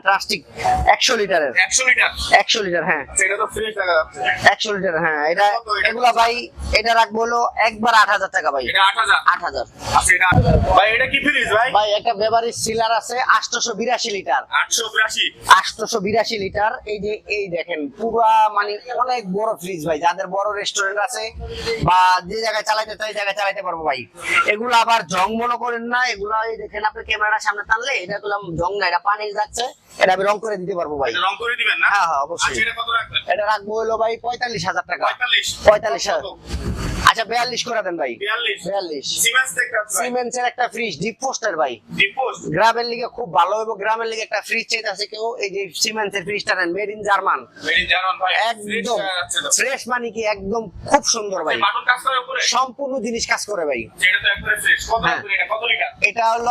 Plastic 100 লিটারের 100 litre 100 litre. হ্যাঁ আচ্ছা, এটা তো ফ্রেশ দেখা যাচ্ছে। 100 লিটার। হ্যাঁ এটা এগুলা ভাই এটা রাখবো হলো একবার 8000 টাকা ভাই। এটা 8000। 8000। আচ্ছা, এটা ভাই এটা কি ফ্রিজ ভাই? ভাই একটা বেভারেজ সিলার আছে 882 লিটার। 882। 882 লিটার। এই দেখেন পুরা মানে অনেক বড় ফ্রিজ ভাই, যাদের বড় রেস্টুরেন্ট আছে বা যে জায়গায় চালাইতে চাই জায়গায় চালাইতে পারবো ভাই। এগুলো আবার জং মনে করেন না, এগুলো এই দেখেন আপনি ক্যামেরার সামনে টানলে এটা গুলো জং না, এটা পানি যাচ্ছে, এটা আমি রং করে দিতে পারবো ভাই। এটা রং করে দিবেন না? হ্যাঁ হ্যাঁ অবশ্যই। আচ্ছা, এটা কত রাখবেন? এটা রাখবো হলো ভাই 45000 টাকা। 45। 45। আচ্ছা 42 করে দেন ভাই। 42। 42। সিমেন্স দেখতে পাচ্ছেন? সিমেন্সের একটা ফ্রিজ ডিপ পোস্টার ভাই। Deep post. গ্রামের লিগে খুব ভালো হবে, গ্রামের লিগে একটা ফ্রিজ চাইতেছে কেউ, এই যে সিমেন্সের ফ্রিজটা নেন, made in German. Made in German ভাই। একদম ফ্রেশ, মানে কি একদম খুব সুন্দর ভাই, বাটন কাজ করে উপরে? সম্পূর্ণ জিনিস কাজ করে ভাই। এটা তো একবারে ফ্রেশ। কত হ্যাঁ। এটা কত লিটার? এটা হলো